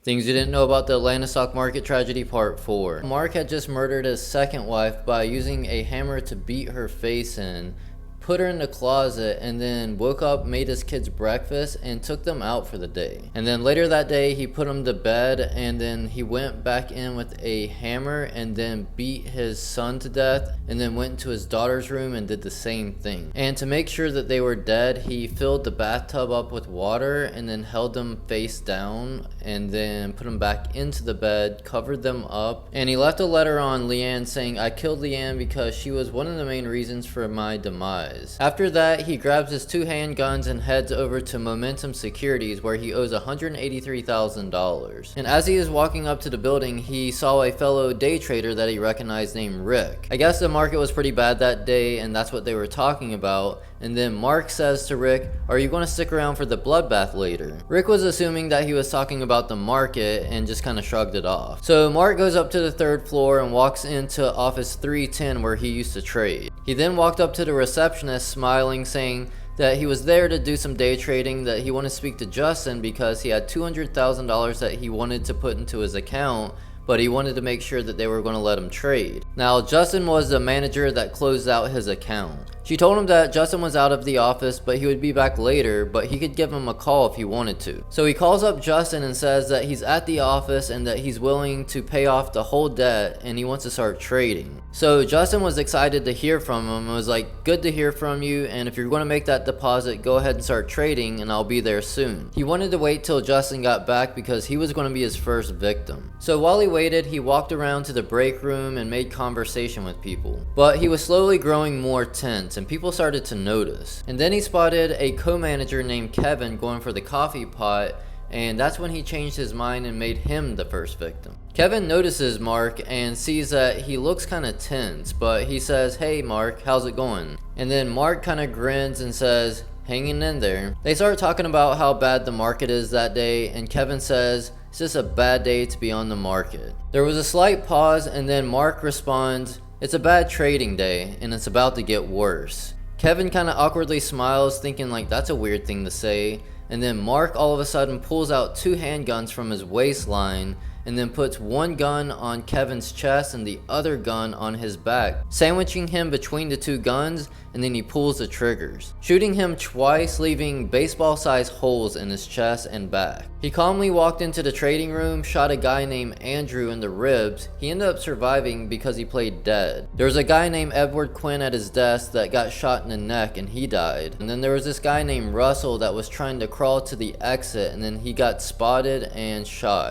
Things you didn't know about the Atlanta stock market tragedy part 4. Mark had just murdered his second wife by using a hammer to beat her face in, put her in the closet, and then woke up, made his kids breakfast, and took them out for the day. And then later that day, he put them to bed, and then he went back in with a hammer and then beat his son to death, and then went into his daughter's room and did the same thing. And to make sure that they were dead, he filled the bathtub up with water and then held them face down and then put them back into the bed, covered them up, and he left a letter on Leanne saying, "I killed Leanne because she was one of the main reasons for my demise." After that, he grabs his 2 handguns and heads over to Momentum Securities, where he owes $183,000. And as he is walking up to the building, he saw a fellow day trader that he recognized named Rick. I guess the market was pretty bad that day, and that's what they were talking about. And then Mark says to Rick, "Are you going to stick around for the bloodbath later?" Rick was assuming that he was talking about the market and just kind of shrugged it off. So Mark goes up to the 3rd floor and walks into office 310 where he used to trade. He then walked up to the receptionist smiling, saying that he was there to do some day trading, that he wanted to speak to Justin because he had $200,000 that he wanted to put into his account, but he wanted to make sure that they were going to let him trade. Now, Justin was the manager that closed out his account. She told him that Justin was out of the office, but he would be back later, but he could give him a call if he wanted to. So he calls up Justin and says that he's at the office and that he's willing to pay off the whole debt and he wants to start trading. So Justin was excited to hear from him and was like, "Good to hear from you, and if you're going to make that deposit, go ahead and start trading and I'll be there soon." He wanted to wait till Justin got back because he was going to be his first victim. So while he waited, he walked around to the break room and made conversation with people. But he was slowly growing more tense and people started to notice. And then he spotted a co-manager named Kevin going for the coffee pot, and that's when he changed his mind and made him the first victim. Kevin notices Mark and sees that he looks kind of tense, but he says, "Hey Mark, how's it going?" And then Mark kind of grins and says, "Hanging in there." They start talking about how bad the market is that day, and Kevin says, "It's just a bad day to be on the market." There was a slight pause, and then Mark responds, "It's a bad trading day, and it's about to get worse." Kevin kind of awkwardly smiles, thinking like that's a weird thing to say, and then Mark all of a sudden pulls out 2 handguns from his waistline and then puts one gun on Kevin's chest and the other gun on his back, sandwiching him between the 2 guns, and then he pulls the triggers, shooting him twice, leaving baseball-sized holes in his chest and back. He calmly walked into the trading room, shot a guy named Andrew in the ribs. He ended up surviving because he played dead. There was a guy named Edward Quinn at his desk that got shot in the neck and he died. And then there was this guy named Russell that was trying to crawl to the exit, and then he got spotted and shot.